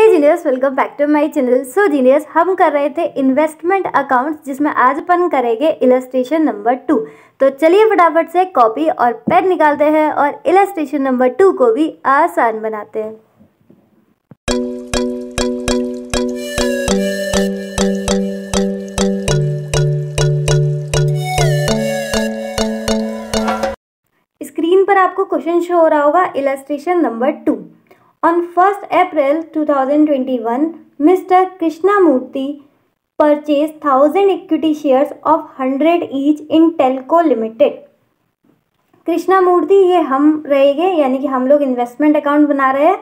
जीनियर्स, welcome back to my channel. So geniuses, हम कर रहे थे इन्वेस्टमेंट अकाउंट्स, जिसमें आज अपन करेंगे इलस्ट्रेशन नंबर 2। तो चलिए फटाफट से कॉपी और पेन निकालते हैं और इलस्ट्रेशन नंबर 2 को भी आसान बनाते हैं। स्क्रीन पर आपको क्वेश्चन शो हो रहा होगा, illustration number 2। On 1st April 2021, Mr. Krishnamurthy purchased 1000 equity shares of 100 each in Telco Limited. Krishnamurthy ये हम रहेंगे, यानी कि हम लोग इन्वेस्टमेंट अकाउंट बना रहे हैं,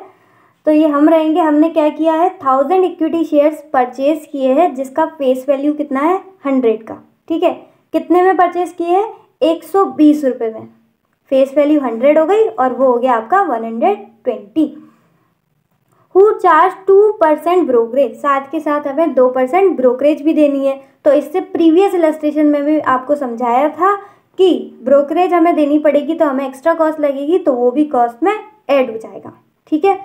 तो ये हम रहेंगे। हमने क्या किया है, 1000 इक्विटी शेयर्स परचेज किए हैं, जिसका फेस वैल्यू कितना है, 100 का। ठीक है, कितने में परचेज किए हैं, 120 रुपये में। फेस वैल्यू 100 हो गई और वो हो गया आपका 120। हु चार्ज 2% ब्रोकरेज, साथ के साथ हमें 2% ब्रोकरेज भी देनी है। तो इससे प्रीवियस इलस्ट्रेशन में भी आपको समझाया था कि ब्रोकरेज हमें देनी पड़ेगी तो हमें एक्स्ट्रा कॉस्ट लगेगी, तो वो भी कॉस्ट में ऐड हो जाएगा। ठीक है,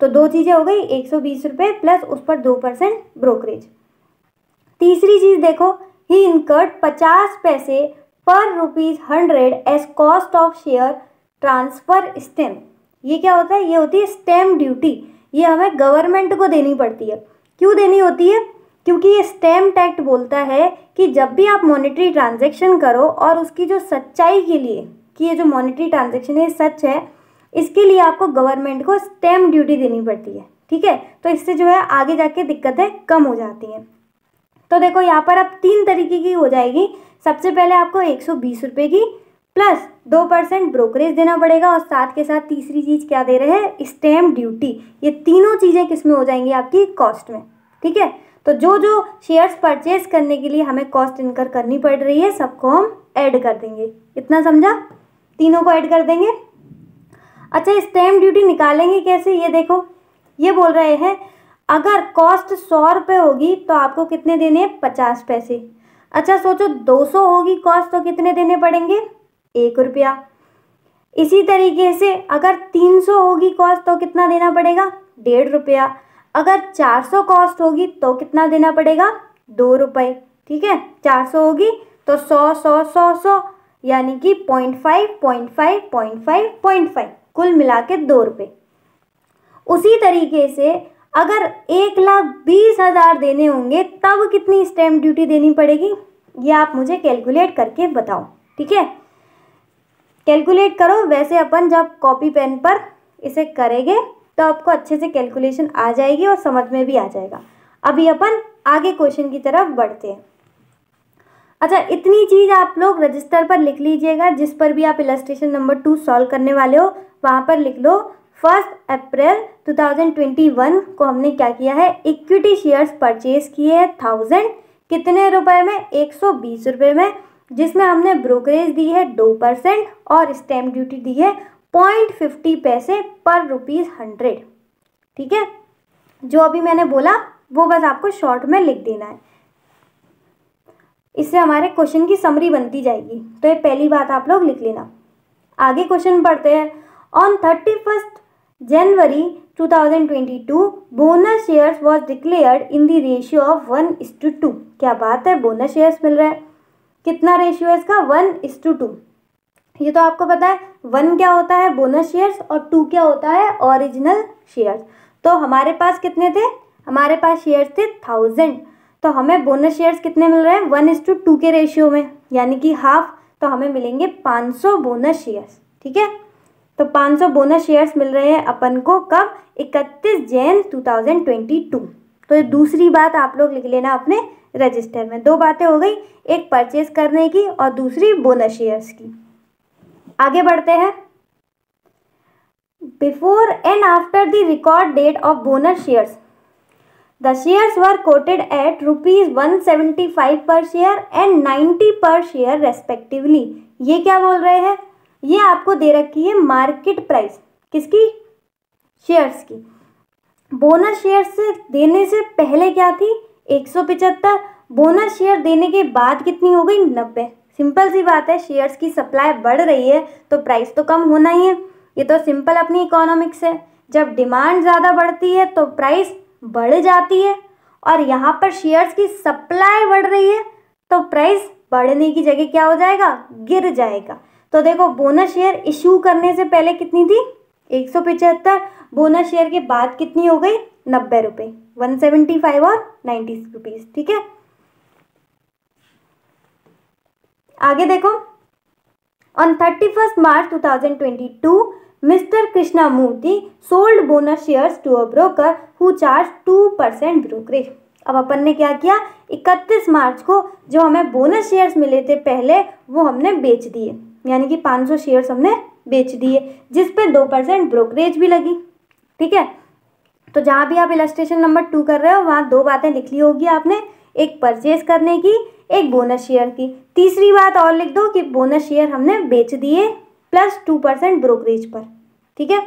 तो दो चीज़ें हो गई, 120 रुपये प्लस उस पर 2% ब्रोकरेज। तीसरी चीज़ देखो, ही इनकर्ड 50 पैसे पर ₹100 as cost of share transfer stamp. ये क्या होता है, ये होती है स्टैम्प ड्यूटी। ये हमें गवर्नमेंट को देनी पड़ती है। क्यों देनी होती है, क्योंकि ये स्टैम्प एक्ट बोलता है कि जब भी आप मॉनेटरी ट्रांजैक्शन करो और उसकी जो सच्चाई के लिए कि ये जो मॉनेटरी ट्रांजैक्शन है सच है, इसके लिए आपको गवर्नमेंट को स्टैम्प ड्यूटी देनी पड़ती है। ठीक है, तो इससे जो है आगे जाके दिक्कतें कम हो जाती हैं। तो देखो यहाँ पर अब 3 तरीके की हो जाएगी। सबसे पहले आपको 120 रुपये की प्लस 2% ब्रोकरेज देना पड़ेगा, और साथ के साथ तीसरी चीज़ क्या दे रहे हैं, स्टैम्प ड्यूटी। ये तीनों चीज़ें किस में हो जाएंगी, आपकी कॉस्ट में। ठीक है, तो जो जो शेयर्स परचेज करने के लिए हमें कॉस्ट इनकर करनी पड़ रही है, सबको हम ऐड कर देंगे। इतना समझा, तीनों को ऐड कर देंगे। अच्छा, स्टैम्प ड्यूटी निकालेंगे कैसे, ये देखो, ये बोल रहे हैं अगर कॉस्ट 100 रुपये होगी तो आपको कितने देने हैं, 50 पैसे। अच्छा सोचो, 200 होगी कॉस्ट तो कितने देने पड़ेंगे, 1 रुपया। इसी तरीके से अगर 300 होगी कॉस्ट तो कितना देना पड़ेगा, 1.5 रुपया। अगर 400 कॉस्ट होगी तो कितना देना पड़ेगा, 2 रुपये। ठीक है, 400 होगी तो 100 100 100 100, यानी कि 0.5 0.5 0.5 0.5, कुल मिला के 2 रुपये। उसी तरीके से अगर 1,20,000 देने होंगे तब कितनी स्टैम्प ड्यूटी देनी पड़ेगी, ये आप मुझे कैलकुलेट करके बताओ। ठीक है, कैलकुलेट करो। वैसे अपन जब कॉपी पेन पर इसे करेंगे तो आपको अच्छे से कैलकुलेशन आ जाएगी और समझ में भी आ जाएगा। अभी अपन आगे क्वेश्चन की तरफ बढ़ते हैं। अच्छा, इतनी चीज़ आप लोग रजिस्टर पर लिख लीजिएगा, जिस पर भी आप इलस्ट्रेशन नंबर 2 सॉल्व करने वाले हो वहाँ पर लिख लो। 1 अप्रैल 2021 को हमने क्या किया है, इक्विटी शेयर्स परचेज किए हैं 1000, कितने रुपए में, 120 रुपये में, जिसमें हमने ब्रोकरेज दी है 2% और स्टैम्प ड्यूटी दी है 0.50 पैसे पर ₹100। ठीक है, जो अभी मैंने बोला वो बस आपको शॉर्ट में लिख देना है, इससे हमारे क्वेश्चन की समरी बनती जाएगी। तो ये पहली बात आप लोग लिख लेना। आगे क्वेश्चन पढ़ते हैं। On 31st January 2022 bonus shares was declared in the ratio of 1:2। क्या बात है, बोनस शेयर्स मिल रहा है। कितना रेशियो है इसका, 1:2। ये तो आपको पता है, 1 क्या होता है बोनस शेयर्स और 2 क्या होता है ओरिजिनल शेयर्स। तो हमारे पास कितने थे, हमारे पास शेयर्स थे 1000, तो हमें बोनस शेयर्स कितने मिल रहे हैं, 1:2 के रेशियो में, यानी कि हाफ। तो हमें मिलेंगे 500 बोनस शेयर्स। ठीक है, तो 500 बोनस शेयर्स मिल रहे हैं अपन को कब, 31 जनवरी 2022। तो ये दूसरी बात आप लोग लिख लेना अपने रजिस्टर में। 2 बातें हो गई, एक परचेज करने की और दूसरी बोनस शेयर्स की। आगे बढ़ते हैं। Before and after the record date of bonus shares the shares were quoted at ₹175 per share and 90 पर शेयर रेस्पेक्टिवली। ये क्या बोल रहे हैं, ये आपको दे रखी है मार्केट प्राइस, किसकी, शेयर्स की। बोनस शेयर से देने से पहले क्या थी, 175। बोनस शेयर देने के बाद कितनी हो गई, 90। सिंपल सी बात है, शेयर्स की सप्लाई बढ़ रही है तो प्राइस तो कम होना ही है। ये तो सिंपल अपनी इकोनॉमिक्स है। जब डिमांड ज़्यादा बढ़ती है तो प्राइस बढ़ जाती है और यहाँ पर शेयर्स की सप्लाई बढ़ रही है तो प्राइस बढ़ने की जगह क्या हो जाएगा, गिर जाएगा। तो देखो बोनस शेयर इशू करने से पहले कितनी थी, 175। बोनस शेयर के बाद कितनी हो गई, 90 रुपये, 175 और 90 रुपीज़। ठीक है, आगे देखो। On 31 March 2022 mister Krishnamurthy sold bonus shares to a broker who charge 2% brokerage. अब अपन ने क्या किया, 31 मार्च को जो हमें बोनस शेयर्स मिले थे पहले वो हमने बेच दिए, यानी कि 500 शेयर्स हमने बेच दिए जिस पे 2% ब्रोकरेज भी लगी। ठीक है, तो जहाँ भी आप इलस्ट्रेशन नंबर 2 कर रहे हो वहाँ दो बातें लिख ली होगी आपने, एक परचेज करने की, एक बोनस शेयर की। तीसरी बात और लिख दो कि बोनस शेयर हमने बेच दिए प्लस 2% ब्रोकरेज पर। ठीक है,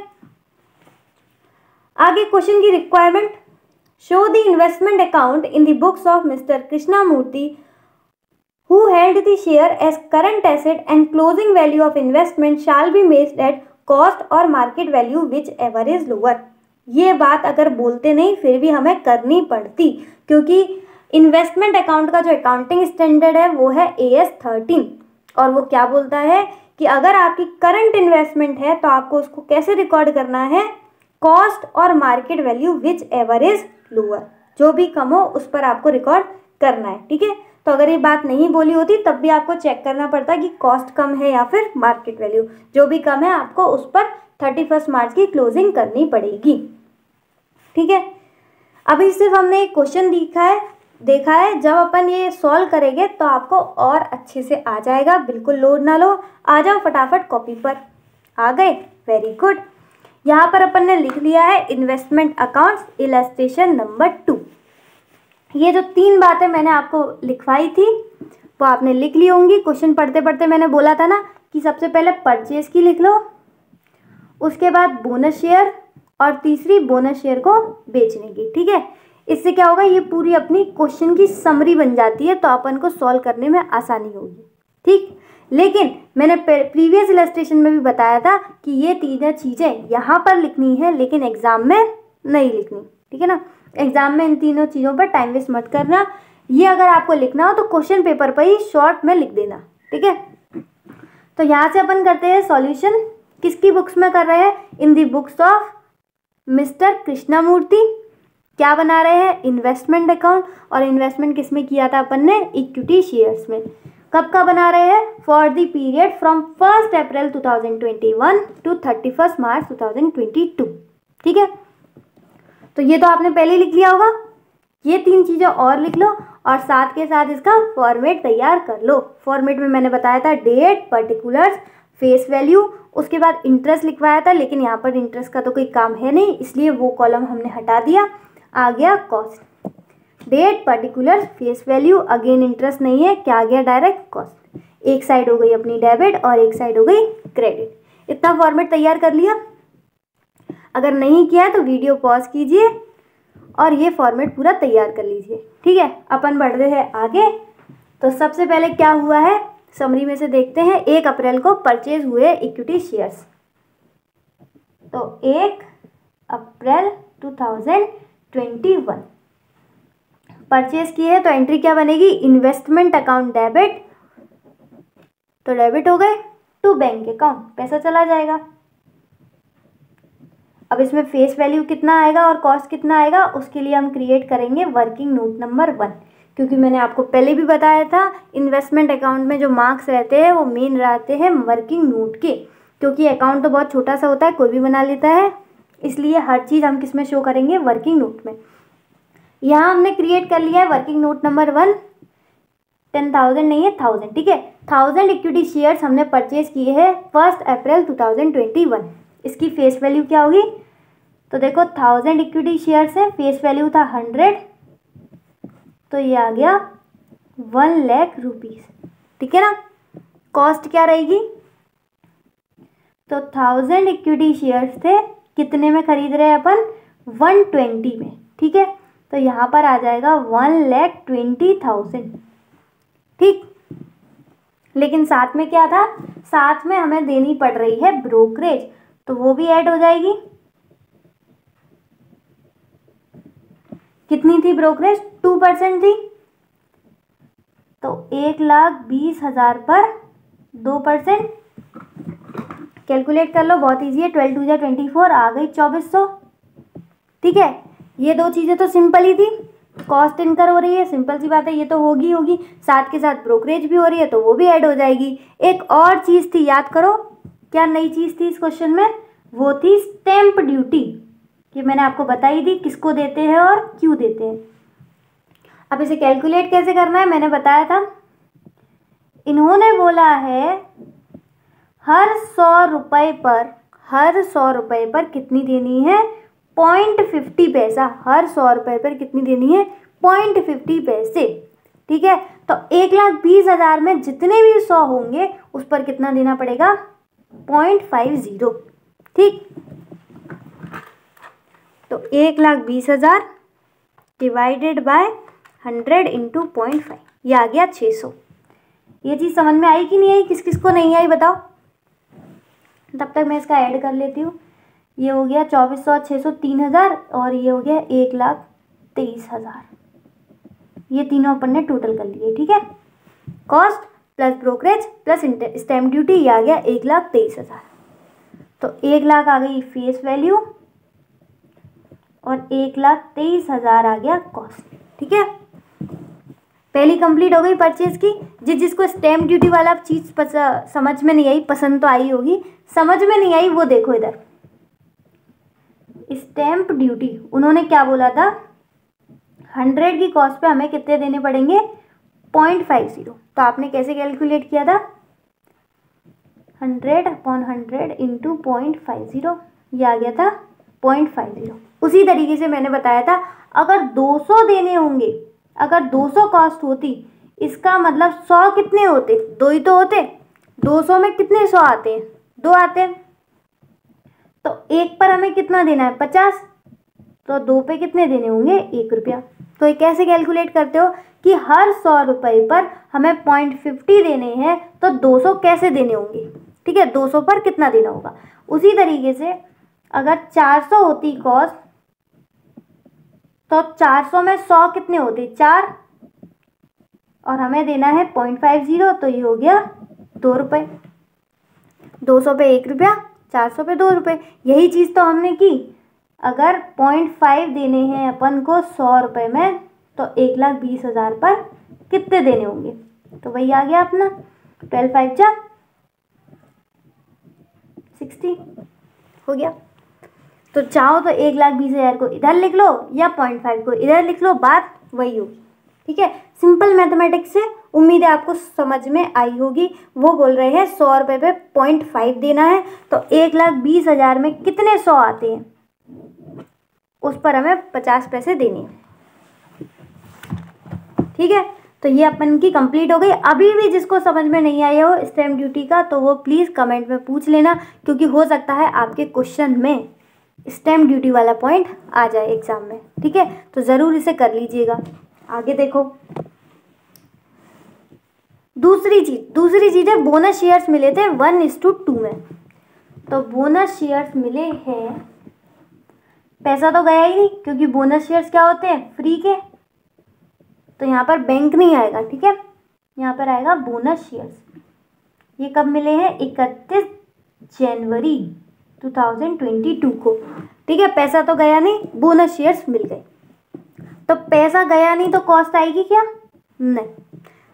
आगे क्वेश्चन की requirement. Show the investment account in the books of mister Krishnamurthy who held the share as current asset and closing value of investment shall be made at cost or market value whichever is lower। ये बात अगर बोलते नहीं फिर भी हमें करनी पड़ती, क्योंकि इन्वेस्टमेंट अकाउंट का जो अकाउंटिंग स्टैंडर्ड है वो है AS 13 और वो क्या बोलता है कि अगर आपकी करंट इन्वेस्टमेंट है तो आपको उसको कैसे रिकॉर्ड करना है, कॉस्ट और market value which ever is lower, जो भी कम हो उस पर आपको रिकॉर्ड करना है। ठीक है, तो अगर ये बात नहीं बोली होती तब भी आपको चेक करना पड़ता कि कॉस्ट कम है या फिर मार्केट वैल्यू, जो भी कम है आपको उस पर 31 मार्च की क्लोजिंग करनी पड़ेगी। ठीक है, अभी सिर्फ हमने एक क्वेश्चन देखा है, जब अपन ये सॉल्व करेंगे तो आपको और अच्छे से आ जाएगा। बिल्कुल लोड ना लो, आ जाओ फटाफट कॉपी पर। आ गए, वेरी गुड। यहाँ पर अपन ने लिख लिया है इन्वेस्टमेंट अकाउंट्स इलस्ट्रेशन नंबर 2। ये जो 3 बातें मैंने आपको लिखवाई थी वो आपने लिख ली होंगी। क्वेश्चन पढ़ते पढ़ते मैंने बोला था ना कि सबसे पहले परचेज की लिख लो, उसके बाद बोनस शेयर और तीसरी बोनस शेयर को बेचने की। ठीक है, इससे क्या होगा, ये पूरी अपनी क्वेश्चन की समरी बन जाती है तो अपन को सॉल्व करने में आसानी होगी। ठीक, लेकिन मैंने प्रीवियस इलस्ट्रेशन में भी बताया था कि ये तीनों चीज़ें यहाँ पर लिखनी है लेकिन एग्जाम में नहीं लिखनी। ठीक है ना, एग्जाम में इन तीनों चीज़ों पर टाइम वेस्ट मत करना। ये अगर आपको लिखना हो तो क्वेश्चन पेपर पर ही शॉर्ट में लिख देना। ठीक है, तो यहाँ से अपन करते हैं सॉल्यूशन। किसकी बुक्स में कर रहे हैं, इन दी बुक्स ऑफ मिस्टर कृष्णामूर्ति। क्या बना रहे हैं, इन्वेस्टमेंट अकाउंट, और इन्वेस्टमेंट किस में किया था अपन ने, इक्विटी शेयर्स में। कब का बना रहे हैं, for the period from 1 April 2021 to 31 March 2022। ठीक है, तो ये तो आपने पहले लिख लिया होगा। ये 3 चीज़ें और लिख लो और साथ के साथ इसका फॉर्मेट तैयार कर लो। फॉर्मेट में मैंने बताया था डेट, पर्टिकुलर्स, फेस वैल्यू, उसके बाद इंटरेस्ट लिखवाया था, लेकिन यहाँ पर इंटरेस्ट का तो कोई काम है नहीं इसलिए वो कॉलम हमने हटा दिया। आ गया cost, date, particulars, face value, again interest नहीं है, क्या आ गया, डायरेक्ट कॉस्ट। एक साइड हो गई अपनी डेबिट और एक साइड हो गई क्रेडिट। इतना फॉर्मेट तैयार कर लिया। अगर नहीं किया है तो वीडियो पॉज कीजिए और ये फॉर्मेट पूरा तैयार कर लीजिए। ठीक है, अपन बढ़ रहे हैं आगे। तो सबसे पहले क्या हुआ है समरी में से देखते हैं। 1 अप्रैल को परचेज हुए इक्विटी शेयर्स, तो 1 अप्रैल 2021 परचेज किए तो एंट्री क्या बनेगी, इन्वेस्टमेंट अकाउंट डेबिट, तो डेबिट हो गए टू बैंक अकाउंट, पैसा चला जाएगा। अब इसमें फेस वैल्यू कितना आएगा और कॉस्ट कितना आएगा उसके लिए हम क्रिएट करेंगे वर्किंग नोट नंबर 1, क्योंकि मैंने आपको पहले भी बताया था इन्वेस्टमेंट अकाउंट में जो मार्क्स रहते हैं वो मेन रहते हैं वर्किंग नोट के, क्योंकि अकाउंट तो बहुत छोटा सा होता है, कोई भी बना लेता है, इसलिए हर चीज़ हम किस में शो करेंगे, वर्किंग नोट में। यहाँ हमने क्रिएट कर लिया है वर्किंग नोट नंबर 1, 10,000 नहीं है 1000। ठीक है, 1000 इक्विटी शेयर्स हमने परचेज किए हैं 1 अप्रैल 2021। इसकी फेस वैल्यू क्या होगी, तो देखो 1000 इक्विटी शेयर्स है, फेस वैल्यू था 100, तो ये आ गया 1 लाख रुपीज़। ठीक है ना, कॉस्ट क्या रहेगी, तो 1000 इक्विटी शेयर्स थे, कितने में खरीद रहे हैं अपन, 120 में। ठीक है, तो यहाँ पर आ जाएगा 1,20,000। ठीक, लेकिन साथ में क्या था, साथ में हमें देनी पड़ रही है ब्रोकरेज, तो वो भी ऐड हो जाएगी। कितनी थी ब्रोकरेज? 2% थी। तो 1,20,000 पर 2%। कैलकुलेट कर लो, बहुत ईजी है। 12 2 24, आ गई 2400। ठीक है, ये दो चीज़ें तो सिंपल ही थी। कॉस्ट इनकर हो रही है, सिंपल सी बात है, ये तो होगी। साथ के साथ ब्रोकरेज भी हो रही है तो वो भी ऐड हो जाएगी। एक और चीज़ थी, याद करो क्या नई चीज़ थी इस क्वेश्चन में? वो थी स्टैम्प ड्यूटी, कि मैंने आपको बताई थी किसको देते हैं और क्यों देते हैं। अब इसे कैलकुलेट कैसे करना है मैंने बताया था। इन्होंने बोला है हर 100 रुपये पर कितनी देनी है? 0.50 पैसा। हर 100 रुपये पर कितनी देनी है? 0.50 पैसे। ठीक है, तो 1,20,000 में जितने भी 100 होंगे उस पर कितना देना पड़ेगा? 0.50। ठीक, तो 1,20,000 डिवाइडेड बाय 100 इंटू 0.5, ये आ गया 600। ये चीज़ समझ में आई कि नहीं आई? किस किस को नहीं आई बताओ? तब तक मैं इसका ऐड कर लेती हूँ। ये हो गया 2400, 600, 3,000 और ये हो गया 1,23,000। ये तीनों अपन ने टोटल कर लिए। ठीक है, cost plus brokerage plus stamp duty, ये आ गया 1,23,000। तो 1,00,000 आ गई फेस वैल्यू और 1,23,000 आ गया कॉस्ट। ठीक है, पहली कंप्लीट हो गई परचेज की। जिसको स्टैम्प ड्यूटी वाला चीज़ समझ में नहीं आई, पसंद तो आई होगी, समझ में नहीं आई वो देखो इधर। स्टैम्प ड्यूटी उन्होंने क्या बोला था? 100 की कॉस्ट पे हमें कितने देने पड़ेंगे? 0.50। तो आपने कैसे कैलकुलेट किया था? 100/100 इंटू 0.50, ये आ गया था 0.50। उसी तरीके से मैंने बताया था अगर 200 देने होंगे, अगर 200 कॉस्ट होती, इसका मतलब 100 कितने होते? 2 ही तो होते। 200 में कितने 100 आते हैं? 2 आते हैं। तो एक पर हमें कितना देना है? 50। तो 2 पे कितने देने होंगे? 1 रुपया। तो ये कैसे कैलकुलेट करते हो कि हर 100 रुपये पर हमें 0.50 देने हैं, तो 200 कैसे देने होंगे? ठीक है, 200 पर कितना देना होगा? उसी तरीके से अगर 400 होती कॉस्ट, तो 400 में 100 कितने होते? 4, और हमें देना है 0.50, तो ये हो गया 2 रुपये। 200 पे 1 रुपया, 400 पे 2 रुपये। यही चीज़ तो हमने की। अगर 0.5 देने हैं अपन को 100 रुपये में, तो 1,20,000 पर कितने देने होंगे? तो वही आ गया अपना 12 5 जा 60 हो गया। तो चाहो तो 1,20,000 को इधर लिख लो या 0.5 को इधर लिख लो, बात वही होगी। ठीक है, सिंपल मैथमेटिक्स से उम्मीद है आपको समझ में आई होगी। वो बोल रहे हैं 100 रुपये पे 0.5 देना है, तो 1,20,000 में कितने 100 आते हैं उस पर हमें 50 पैसे देने हैं। ठीक है, तो ये अपन की कंप्लीट हो गई। अभी भी जिसको समझ में नहीं आया हो स्टैम्प ड्यूटी का, तो वो प्लीज़ कमेंट में पूछ लेना, क्योंकि हो सकता है आपके क्वेश्चन में स्टैम्प ड्यूटी वाला पॉइंट आ जाए एग्जाम में। ठीक है, तो ज़रूर इसे कर लीजिएगा। आगे देखो, दूसरी चीज़ है बोनस शेयर्स मिले थे 1:2 में। तो बोनस शेयर्स मिले हैं, पैसा तो गया ही नहीं, क्योंकि बोनस शेयर्स क्या होते हैं? फ्री के। तो यहाँ पर बैंक नहीं आएगा। ठीक है, यहाँ पर आएगा बोनस शेयर्स। ये कब मिले हैं? 31 जनवरी 2022 को। ठीक है, पैसा तो गया नहीं, बोनस शेयर्स मिल गए। तो पैसा गया नहीं तो कॉस्ट आएगी क्या? नहीं।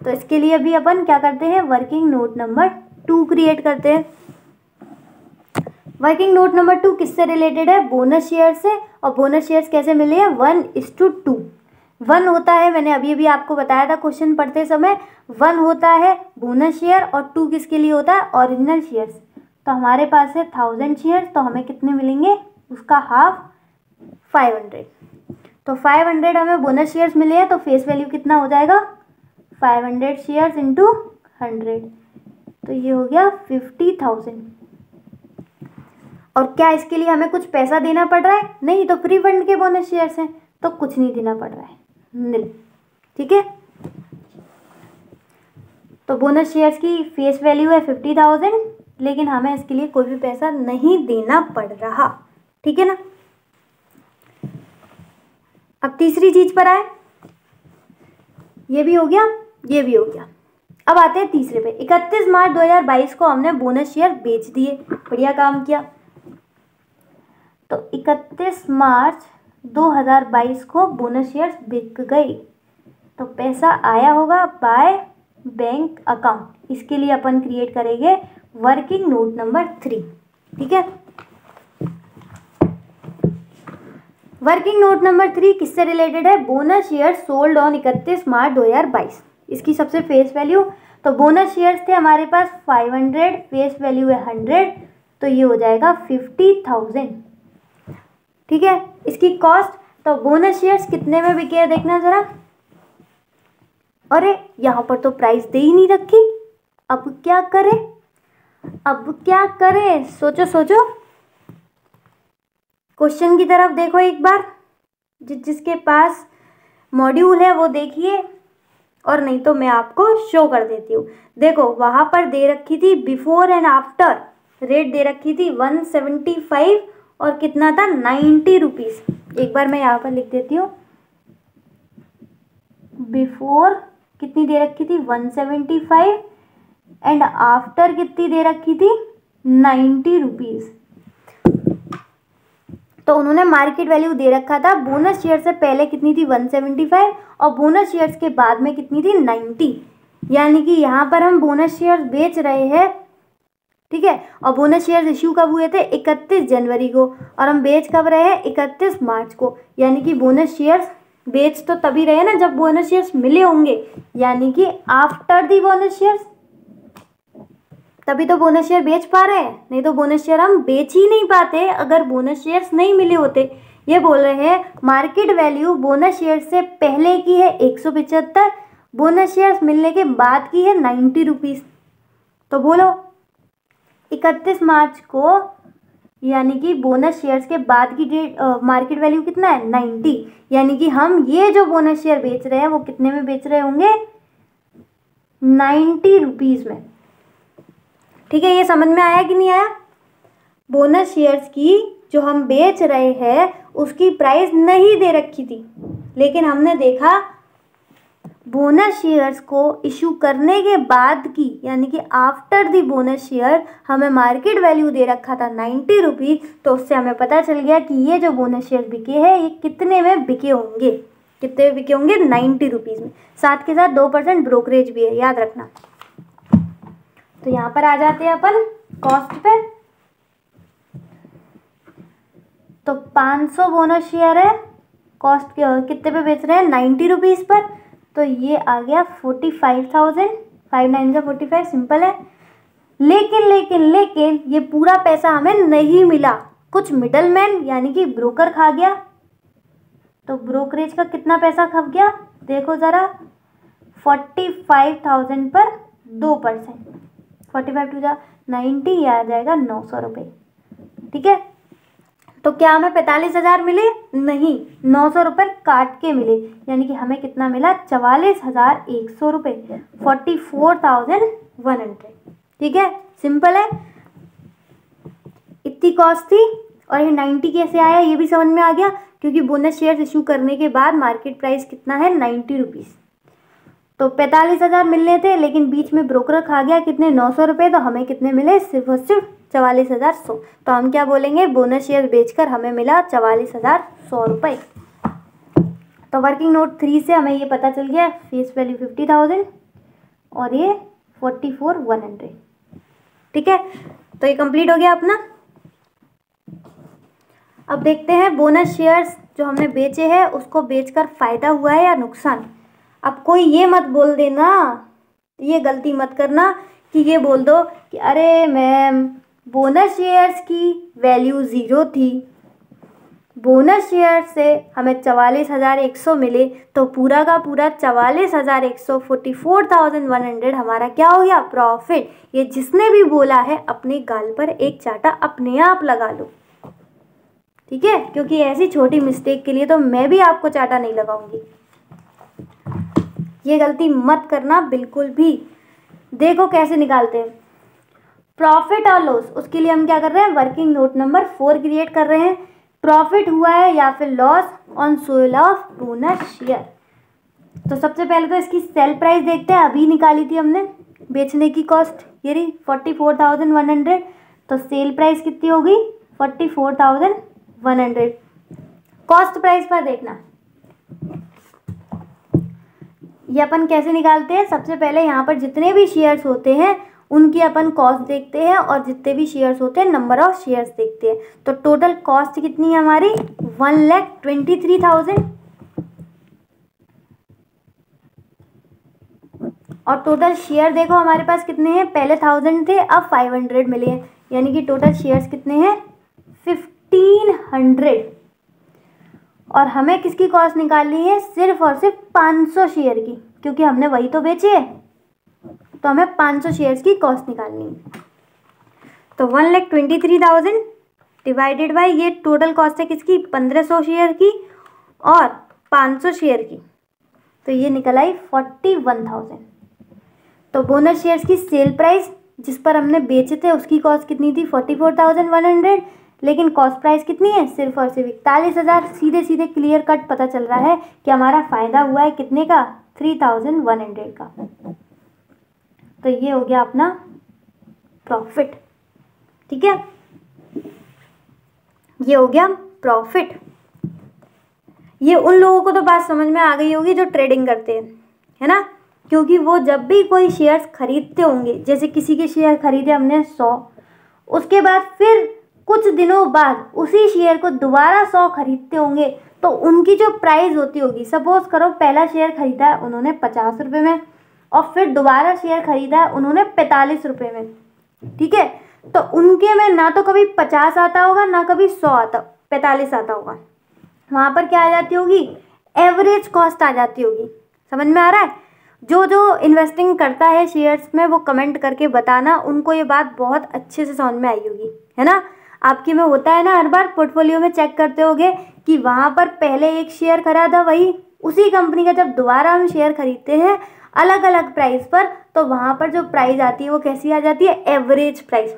तो इसके लिए भी अपन क्या करते हैं? वर्किंग नोट नंबर 2 क्रिएट करते हैं। वर्किंग नोट नंबर 2 किससे रिलेटेड है? बोनस शेयर से। और बोनस शेयर्स कैसे मिले हैं? 1:2। 1 होता है, मैंने अभी आपको बताया था क्वेश्चन पढ़ते समय, 1 होता है बोनस शेयर और 2 किसके लिए होता है? Original shares. तो हमारे पास है 1000 शेयर्स, तो हमें कितने मिलेंगे? उसका हाफ 500। तो 500 हमें बोनस शेयर्स मिले हैं, तो फेस वैल्यू कितना हो जाएगा? 500 शेयर्स इंटू 100, तो ये हो गया 50,000। और क्या इसके लिए हमें कुछ पैसा देना पड़ रहा है? नहीं, तो फ्री फंड के बोनस शेयर्स हैं, तो कुछ नहीं देना पड़ रहा है, निल। ठीक है, तो बोनस शेयर्स की फेस वैल्यू है 50,000, लेकिन हमें इसके लिए कोई भी पैसा नहीं देना पड़ रहा। ठीक है ना? अब तीसरी चीज पर आए, ये भी हो गया, ये भी हो गया। अब आते हैं तीसरे पे। 31 मार्च 2022 को हमने बोनस शेयर बेच दिए, बढ़िया काम किया। तो 31 मार्च 2022 को बोनस शेयर्स बिक गए, तो पैसा आया होगा बाय बैंक अकाउंट। इसके लिए अपन क्रिएट करेंगे वर्किंग नोट नंबर 3, ठीक है। वर्किंग नोट नंबर 3 किससे रिलेटेड है? Bonus share sold on 31 March 2022। इसकी सबसे फेस वैल्यू, तो बोनस शेयर्स थे हमारे पास 500, फेस वैल्यू है 100, तो ये हो जाएगा 50,000, ठीक है। इसकी कॉस्ट, तो बोनस शेयर्स कितने में बिके हैं देखना जरा। अरे यहाँ पर तो प्राइस दे ही नहीं रखी, अब क्या करें, अब क्या करें, सोचो सोचो, क्वेश्चन की तरफ देखो एक बार, जिसके पास मॉड्यूल है वो देखिए, और नहीं तो मैं आपको शो कर देती हूँ। देखो वहां पर दे रखी थी बिफोर एंड आफ्टर, रेट दे रखी थी 175 और कितना था 90 रुपीज़। एक बार मैं यहाँ पर लिख देती हूँ, बिफोर कितनी दे रखी थी 175 एंड आफ्टर कितनी दे रखी थी 90 रुपीज़। तो उन्होंने मार्केट वैल्यू दे रखा था बोनस शेयर से पहले कितनी थी 175 और बोनस शेयर्स के बाद में कितनी थी 90, यानी कि यहाँ पर हम बोनस शेयर्स बेच रहे हैं, ठीक है। और बोनस शेयर्स इश्यू कब हुए थे 31 जनवरी को, और हम बेच कब रहे हैं 31 मार्च को, यानी कि बोनस शेयर्स बेच तो तभी रहे ना जब बोनस शेयर्स मिले होंगे, यानी कि आफ्टर दी बोनस शेयर्स, तभी तो बोनस शेयर बेच पा रहे हैं, नहीं तो बोनस शेयर हम बेच ही नहीं पाते अगर बोनस शेयर्स नहीं मिले होते। ये बोल रहे हैं मार्केट वैल्यू बोनस शेयर से पहले की है 175, बोनस शेयर्स मिलने के बाद की है 90 रुपीज़। तो बोलो 31 मार्च को, यानी कि बोनस शेयर्स के बाद की डेट मार्केट वैल्यू कितना है 90, यानी कि हम ये जो बोनस शेयर बेच रहे हैं वो कितने में बेच रहे होंगे 90 रुपीज़ में, ठीक है। ये समझ में आया कि नहीं आया? बोनस शेयर्स की जो हम बेच रहे हैं उसकी प्राइस नहीं दे रखी थी, लेकिन हमने देखा बोनस शेयर्स को इशू करने के बाद की, यानी कि आफ्टर दी बोनस शेयर हमें मार्केट वैल्यू दे रखा था 90 रुपीज़। तो उससे हमें पता चल गया कि ये जो बोनस शेयर बिके हैं ये कितने में बिके होंगे, कितने में बिके होंगे 90 रुपीज़ में। साथ के साथ 2% ब्रोकरेज भी है, याद रखना। तो यहाँ पर आ जाते हैं अपन कॉस्ट पे। तो 500 बोनस शेयर है, कॉस्ट कितने पे बेच रहे हैं 90 रुपीज़ पर, तो ये आ गया 45,000, 5 9 जा 45, सिंपल है। लेकिन लेकिन लेकिन ये पूरा पैसा हमें नहीं मिला, कुछ मिडलमैन यानी कि ब्रोकर खा गया। तो ब्रोकरेज का कितना पैसा खप गया देखो ज़रा, 45,000 पर 2%, 45 टू जा 90, ये आ जाएगा 900 रुपये, ठीक है। तो क्या हमें 45,000 मिले? नहीं, 900 रुपये काट के मिले, यानी कि हमें कितना मिला 44,100 रुपये, 44,100, ठीक है। सिंपल है, इतनी कॉस्ट थी। और ये 90 कैसे आया ये भी समझ में आ गया, क्योंकि बोनस शेयर्स इशू करने के बाद मार्केट प्राइस कितना है 90 रुपीज़। तो 45,000 मिलने थे, लेकिन बीच में ब्रोकर खा गया कितने 900 रुपये, तो हमें कितने मिले सिर्फ और सिर्फ 44,100। तो हम क्या बोलेंगे, बोनस शेयर बेचकर हमें मिला 44,100 रुपये। तो वर्किंग नोट 3 से हमें ये पता चल गया फेस वैल्यू 50,000 और ये 44,100, ठीक है। तो ये कंप्लीट हो गया अपना। अब देखते हैं बोनस शेयर्स जो हमने बेचे हैं उसको बेचकर फ़ायदा हुआ है या नुकसान। अब कोई ये मत बोल देना, ये गलती मत करना कि ये बोल दो कि अरे मैम बोनस शेयर्स की वैल्यू 0 थी, बोनस शेयर से हमें 44,100 मिले, तो पूरा का पूरा 44,100, 44,100 हमारा क्या हो गया प्रॉफिट। ये जिसने भी बोला है अपने गाल पर एक चाटा अपने आप लगा लो, ठीक है, क्योंकि ऐसी छोटी मिस्टेक के लिए तो मैं भी आपको चाटा नहीं लगाऊंगी। ये गलती मत करना बिल्कुल भी। देखो कैसे निकालते हैं प्रॉफिट और लॉस। उसके लिए हम क्या कर रहे हैं, वर्किंग नोट नंबर 4 क्रिएट कर रहे हैं। प्रॉफिट हुआ है या फिर loss on sale of bonus share. तो सबसे पहले तो इसकी सेल प्राइस देखते हैं, अभी निकाली थी हमने बेचने की कॉस्ट, ये रही 44,100। तो सेल प्राइस कितनी होगी 44,100। कॉस्ट प्राइस पर देखना, ये अपन कैसे निकालते हैं, सबसे पहले यहाँ पर जितने भी शेयर्स होते हैं उनकी अपन कॉस्ट देखते हैं और जितने भी शेयर्स होते हैं नंबर ऑफ शेयर्स देखते हैं। तो टोटल कॉस्ट कितनी है हमारी 1,23,000 और टोटल शेयर देखो हमारे पास कितने हैं, पहले 1000 थे अब 500 मिले हैं, यानी कि टोटल शेयर्स कितने हैं 1500। और हमें किसकी कॉस्ट निकालनी है, सिर्फ और सिर्फ 500 शेयर की, क्योंकि हमने वही तो बेचे है, तो हमें 500 शेयर्स की कॉस्ट निकालनी है। तो 1,23,000 डिवाइडेड बाय ये टोटल कॉस्ट है किसकी 1500 शेयर की और 500 शेयर की, तो ये निकल आई 41,000। तो बोनस शेयर्स की सेल प्राइस जिस पर हमने बेचे थे उसकी कॉस्ट कितनी थी 44,100, लेकिन कॉस्ट प्राइस कितनी है सिर्फ और सिर्फ 41,000। सीधे सीधे क्लियर कट पता चल रहा है कि हमारा फायदा हुआ है कितने का 3,100 का। तो ये हो गया अपना प्रॉफिट, ठीक है, ये हो गया प्रॉफिट। ये उन लोगों को तो बात समझ में आ गई होगी जो ट्रेडिंग करते हैं, है ना, क्योंकि वो जब भी कोई शेयर्स खरीदते होंगे, जैसे किसी के शेयर खरीदे हमने 100, उसके बाद फिर कुछ दिनों बाद उसी शेयर को दोबारा 100 खरीदते होंगे, तो उनकी जो प्राइस होती होगी, सपोज करो पहला शेयर खरीदा है उन्होंने 50 रुपये में और फिर दोबारा शेयर खरीदा है उन्होंने 45 रुपये में, ठीक है, तो उनके में ना तो कभी 50 आता होगा ना कभी 100 आता, 45 आता होगा। वहाँ पर क्या आ जाती होगी, एवरेज कॉस्ट आ जाती होगी। समझ में आ रहा है? जो जो इन्वेस्टिंग करता है शेयर्स में वो कमेंट करके बताना, उनको ये बात बहुत अच्छे से समझ में आई होगी, है ना। आपके में होता है ना, हर बार पोर्टफोलियो में चेक करते होगे कि वहाँ पर पहले एक शेयर खरीदा, वही उसी कंपनी का जब दोबारा हम शेयर खरीदते हैं अलग अलग प्राइस पर, तो वहाँ पर जो प्राइस आती है वो कैसी आ जाती है, एवरेज प्राइस,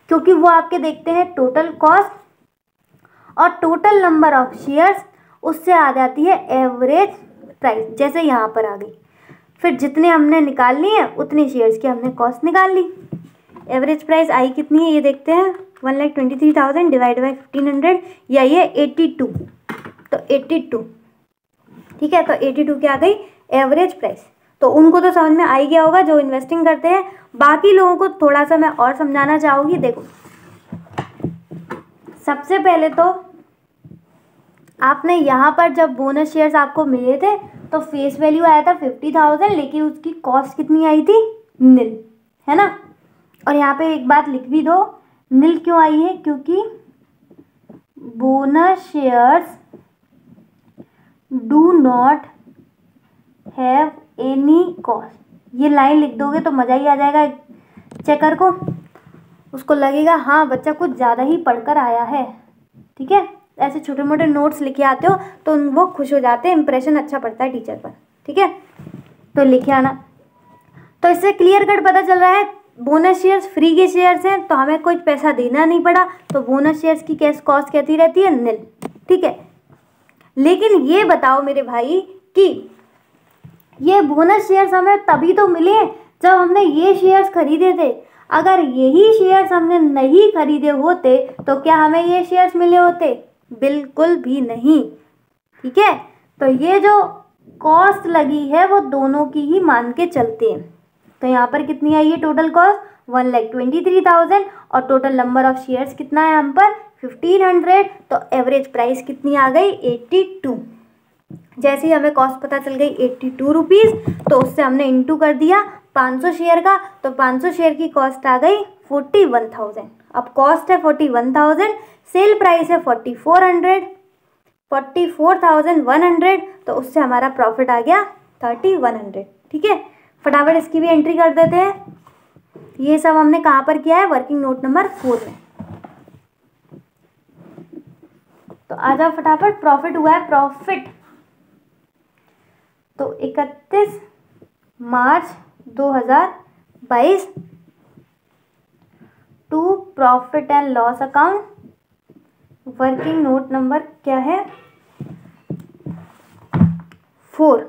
क्योंकि वो आपके देखते हैं टोटल कॉस्ट और टोटल नंबर ऑफ शेयर्स, उससे आ जाती है एवरेज प्राइस, जैसे यहाँ पर आ गई। फिर जितने हमने निकालनी है उतने शेयर्स की हमने कॉस्ट निकाल ली। एवरेज प्राइस आई कितनी है ये देखते हैं, 1,23,000 डिवाइड बाई 1500, या ये 82, तो 82, ठीक है, तो 82 क्या आ गई एवरेज प्राइस। तो उनको तो समझ में आ ही गया होगा जो इन्वेस्टिंग करते हैं। बाकी लोगों को थोड़ा सा मैं और समझाना चाहूँगी। देखो, सबसे पहले तो आपने यहाँ पर जब बोनस शेयर्स आपको मिले थे तो फेस वैल्यू आया था 50,000, लेकिन उसकी कॉस्ट कितनी आई थी, निल, है ना। और यहाँ पे एक बात लिख भी दो, निल क्यों आई है, क्योंकि bonus shares do not have any cost. ये लाइन लिख दोगे तो मज़ा ही आ जाएगा चेकर को, उसको लगेगा हाँ बच्चा कुछ ज़्यादा ही पढ़कर आया है, ठीक है। ऐसे छोटे मोटे नोट्स लिखे आते हो तो वो खुश हो जाते हैं, इंप्रेशन अच्छा पड़ता है टीचर पर, ठीक है। तो लिखे आना। तो इससे क्लियर कट पता चल रहा है बोनस शेयर्स फ्री के शेयर्स हैं, तो हमें कोई पैसा देना नहीं पड़ा, तो बोनस शेयर्स की कैश कॉस्ट कहती रहती है निल, ठीक है। लेकिन ये बताओ मेरे भाई कि ये बोनस शेयर्स हमें तभी तो मिले जब हमने ये शेयर्स खरीदे थे। अगर यही शेयर्स हमने नहीं खरीदे होते तो क्या हमें ये शेयर्स मिले होते, बिल्कुल भी नहीं, ठीक है। तो ये जो कॉस्ट लगी है वो दोनों की ही मान के चलते हैं। तो यहाँ पर कितनी आई है टोटल कॉस्ट 1,23,000 और टोटल नंबर ऑफ शेयर्स कितना है हम पर 1500, तो एवरेज प्राइस कितनी आ गई 82। जैसे ही हमें कॉस्ट पता चल गई 82 रुपीज़, तो उससे हमने इंटू कर दिया 500 शेयर का, तो 500 शेयर की कॉस्ट आ गई 41,000। अब कॉस्ट है 41,000, सेल प्राइस है 44,100, तो उससे हमारा प्रॉफिट आ गया 3,100, ठीक है। फटाफट इसकी भी एंट्री कर देते हैं। ये सब हमने कहाँ पर किया है, वर्किंग नोट नंबर 4 में। तो आ जाओ फटाफट, प्रॉफिट हुआ है प्रॉफिट, तो 31 March 2022 to profit and loss account working note number क्या है? 4।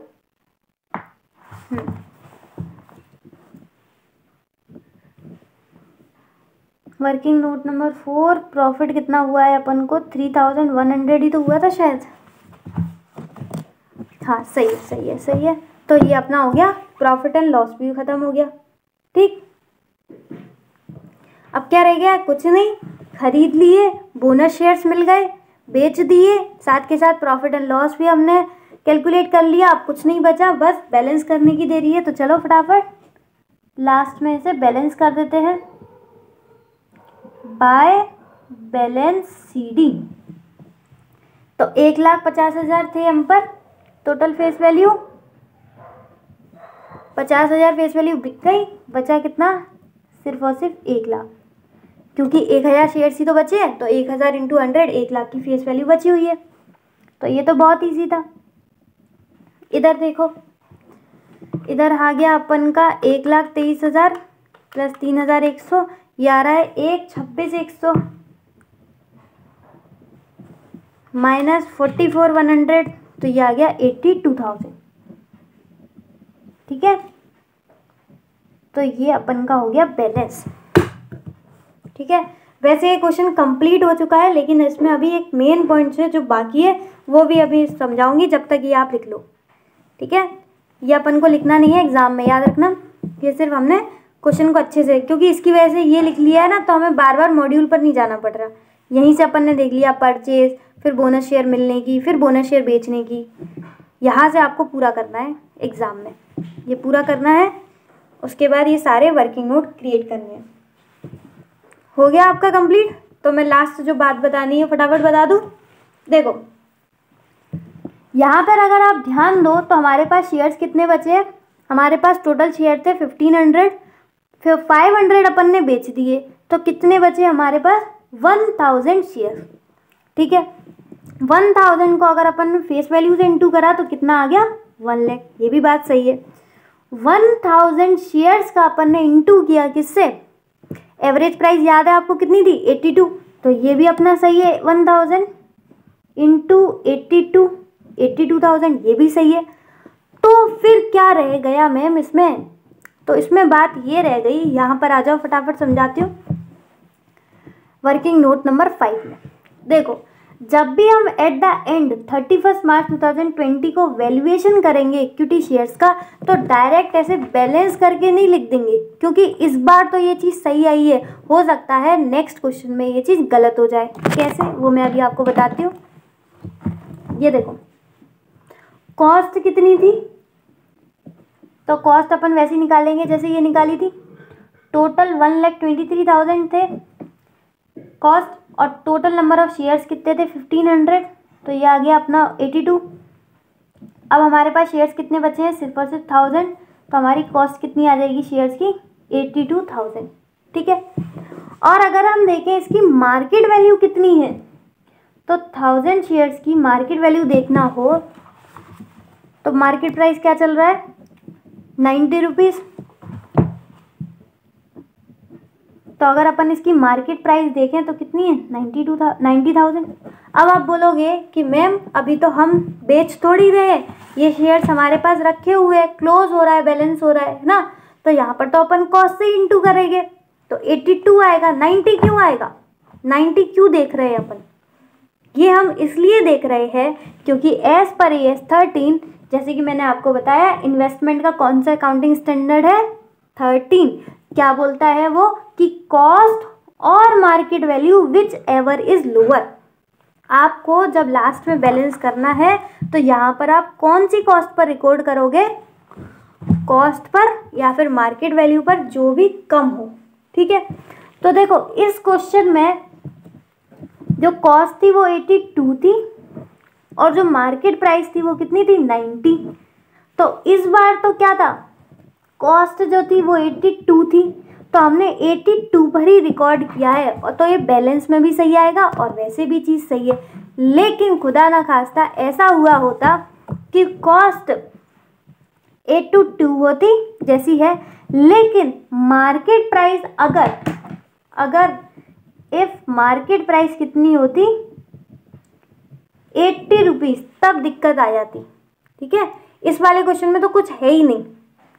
वर्किंग नोट नंबर 4, प्रॉफिट कितना हुआ है अपन को? 3100 ही तो हुआ था शायद। हाँ सही है सही है सही है। तो ये अपना हो गया, प्रॉफिट एंड लॉस भी खत्म हो गया। ठीक, अब क्या रह गया? कुछ नहीं, खरीद लिए, बोनस शेयर्स मिल गए, बेच दिए, साथ के साथ प्रॉफिट एंड लॉस भी हमने कैलकुलेट कर लिया। अब कुछ नहीं बचा, बस बैलेंस करने की देरी है। तो चलो फटाफट लास्ट में से बैलेंस कर देते हैं बाय बैलेंस CD। तो 1,50,000 थे हम पर total face value, 50,000 face value बिक गई, बचा कितना? सिर्फ और सिर्फ 1 लाख, क्योंकि 1,000 शेयर्स ही तो बचे हैं। तो 1,000 इंटू 100, 1 लाख की फेस वैल्यू बची हुई है। तो ये तो बहुत ईजी था। इधर देखो, इधर आ गया अपन का 1,23,000 प्लस 3,100, ये आ रहा है 1,26,100 माइनस 44,100, तो ये आ गया 82,000। ठीक है, तो ये अपन का हो गया बैलेंस। ठीक है, वैसे ये क्वेश्चन कंप्लीट हो चुका है, लेकिन इसमें अभी एक मेन पॉइंट है जो बाकी है, वो भी अभी समझाऊंगी, जब तक ये आप लिख लो। ठीक है, ये अपन को लिखना नहीं है एग्जाम में, याद रखना। ये सिर्फ हमने क्वेश्चन को अच्छे से, क्योंकि इसकी वजह से ये लिख लिया है ना, तो हमें बार बार मॉड्यूल पर नहीं जाना पड़ रहा। यहीं से अपन ने देख लिया परचेज, फिर बोनस शेयर मिलने की, फिर बोनस शेयर बेचने की। यहाँ से आपको पूरा करना है एग्जाम में, ये पूरा करना है। उसके बाद ये सारे वर्किंग नोट क्रिएट करने हैं। हो गया आपका कंप्लीट। तो मैं लास्ट जो बात बतानी है फटाफट बता दूं। देखो, यहाँ पर अगर आप ध्यान दो तो हमारे पास शेयर्स कितने बचे हैं? हमारे पास टोटल शेयर थे 1500, फिर 500 अपन ने बेच दिए, तो कितने बचे हमारे पास? 1000 शेयर। ठीक है, 1000 को अगर अपन ने फेस वैल्यू से इंटू करा तो कितना आ गया? 1 लाख। ये भी बात सही है। 1000 शेयर्स का अपन ने इंटू किया किससे? एवरेज प्राइस याद है आपको कितनी थी? 82। तो ये भी अपना सही है, 1000 इंटू 82, 82,000, ये भी सही है। तो फिर क्या रह गया मैम इसमें? तो इसमें बात ये रह गई, यहाँ पर आ जाओ फटाफट समझाती हूँ। वर्किंग नोट नंबर 5 में देखो, जब भी हम एट द एंड 31 मार्च 2020 को वैल्यूएशन करेंगे इक्विटी शेयर्स का, तो डायरेक्ट ऐसे बैलेंस करके नहीं लिख देंगे, क्योंकि इस बार तो ये चीज़ सही आई है। हो सकता है नेक्स्ट क्वेश्चन में ये चीज़ गलत हो जाए। कैसे, वो मैं अभी आपको बताती हूँ। ये देखो, कॉस्ट कितनी थी? तो कॉस्ट अपन वैसे ही निकालेंगे जैसे ये निकाली थी। टोटल 1,23,000 थे कॉस्ट, और टोटल नंबर ऑफ शेयर्स कितने थे? 1500। तो ये आ गया अपना 82। अब हमारे पास शेयर्स कितने बचे हैं? सिर्फ और सिर्फ 1000। तो हमारी कॉस्ट कितनी आ जाएगी शेयर्स की? 82,000। ठीक है, और अगर हम देखें इसकी मार्केट वैल्यू कितनी है, तो 1000 शेयर्स की मार्केट वैल्यू देखना हो तो मार्केट प्राइस क्या चल रहा है? 90 रुपीज़। तो अगर अपन इसकी मार्केट प्राइस देखें तो कितनी है? 90,000। अब आप बोलोगे कि मैम अभी तो हम बेच थोड़ी रहे, ये शेयर्स हमारे पास रखे हुए हैं, क्लोज हो रहा है, बैलेंस हो रहा है ना, तो यहाँ पर तो अपन कॉस्ट से इंटू करेंगे, तो 82 आएगा। 90 क्यों आएगा? 90 क्यों देख रहे हैं अपन? ये हम इसलिए देख रहे हैं क्योंकि एज पर AS 13, जैसे कि मैंने आपको बताया, इन्वेस्टमेंट का कौन सा अकाउंटिंग स्टैंडर्ड है? 13। क्या बोलता है वो? कि कॉस्ट और market value which ever is lower. आपको जब लास्ट में बैलेंस करना है तो यहाँ पर आप कौन सी कॉस्ट पर रिकॉर्ड करोगे? कॉस्ट पर या फिर मार्केट वैल्यू पर, जो भी कम हो। ठीक है, तो देखो इस क्वेश्चन में जो कॉस्ट थी वो 82 थी, और जो मार्केट प्राइस थी वो कितनी थी? 90। तो इस बार तो क्या था? कॉस्ट जो थी वो 82 थी, तो हमने 82 पर ही रिकॉर्ड किया है, और तो ये बैलेंस में भी सही आएगा और वैसे भी चीज़ सही है। लेकिन खुदा ना खास्ता ऐसा हुआ होता कि कॉस्ट 82 होती जैसी है, लेकिन मार्केट प्राइस अगर इफ मार्केट प्राइस कितनी होती? 80 रुपीज़, तब दिक्कत आ जाती। ठीक है, इस वाले क्वेश्चन में तो कुछ है ही नहीं,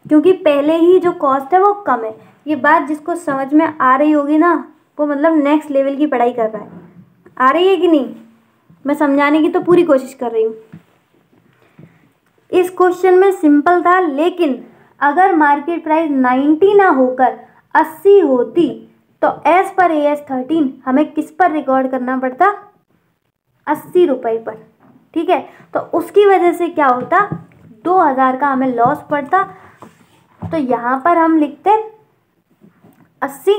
क्योंकि पहले ही जो कॉस्ट है वो कम है। ये बात जिसको समझ में आ रही होगी ना, वो मतलब नेक्स्ट लेवल की पढ़ाई कर रहा है। आ रही है कि नहीं? मैं समझाने की तो पूरी कोशिश कर रही हूँ। इस क्वेश्चन में सिंपल था, लेकिन अगर मार्केट प्राइस 90 ना होकर 80 होती तो एज पर AS 13 हमें किस पर रिकॉर्ड करना पड़ता? 80 रुपये पर। ठीक है, तो उसकी वजह से क्या होता, 2000 का हमें लॉस पड़ता। तो यहाँ पर हम लिखते 80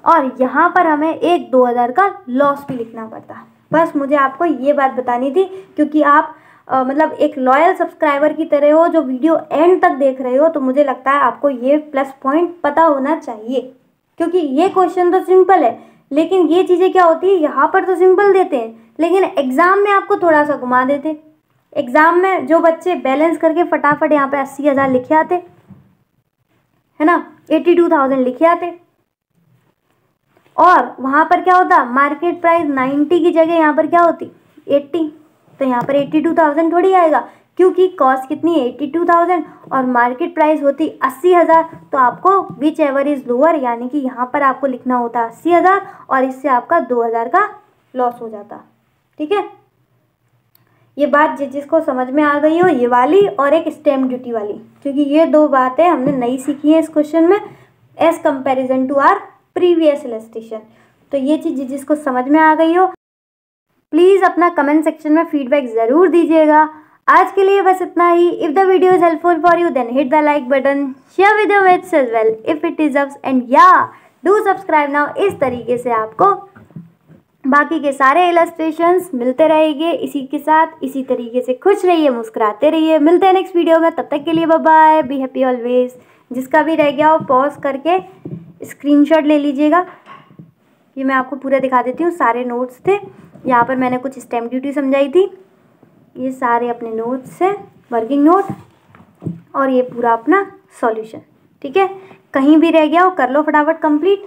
और यहाँ पर हमें एक 2000 का लॉस भी लिखना पड़ता। बस मुझे आपको ये बात बतानी थी, क्योंकि आप मतलब एक लॉयल सब्सक्राइबर की तरह हो जो वीडियो एंड तक देख रहे हो, तो मुझे लगता है आपको ये प्लस पॉइंट पता होना चाहिए। क्योंकि ये क्वेश्चन तो सिंपल है, लेकिन ये चीज़ें क्या होती है, यहाँ पर तो सिंपल देते हैं लेकिन एग्ज़ाम में आपको थोड़ा सा घुमा देते। एग्ज़ाम में जो बच्चे बैलेंस करके फटाफट यहाँ पे 80,000 लिखे आते, है ना, 82,000 लिखे आते, और वहाँ पर क्या होता, मार्केट प्राइस 90 की जगह यहाँ पर क्या होती 80, तो यहाँ पर 82,000 थोड़ी आएगा, क्योंकि कॉस्ट कितनी है 82,000 और मार्केट प्राइस होती 80,000। तो आपको विच एवर इज़ लोअर, यानी कि यहाँ पर आपको लिखना होता 80,000 और इससे आपका 2,000 का लॉस हो जाता। ठीक है, ये बात जिसको समझ में आ गई हो, ये वाली और एक स्टैम्प ड्यूटी वाली, क्योंकि ये दो बातें हमने नई सीखी हैं इस क्वेश्चन में as comparison to our previous illustration. तो ये चीज़ जिसको समझ में आ गई हो, प्लीज़ अपना कमेंट सेक्शन में फीडबैक ज़रूर दीजिएगा। आज के लिए बस इतना ही। If the video is helpful for you then hit the like button, share with your mates as well if it is and या डू सब्सक्राइब नाउ। इस तरीके से आपको बाकी के सारे इलस्ट्रेशंस मिलते रहेंगे इसी के साथ। इसी तरीके से खुश रहिए, मुस्कुराते रहिए। मिलते हैं नेक्स्ट वीडियो में, तब तक के लिए bye bye, be happy always. जिसका भी रह गया हो पॉज करके स्क्रीनशॉट ले लीजिएगा। ये मैं आपको पूरा दिखा देती हूँ, सारे नोट्स थे यहाँ पर, मैंने कुछ स्टैम्प ड्यूटी समझाई थी, ये सारे अपने नोट्स हैं, वर्किंग नोट, और ये पूरा अपना सॉल्यूशन। ठीक है, कहीं भी रह गया हो कर लो फटाफट कंप्लीट।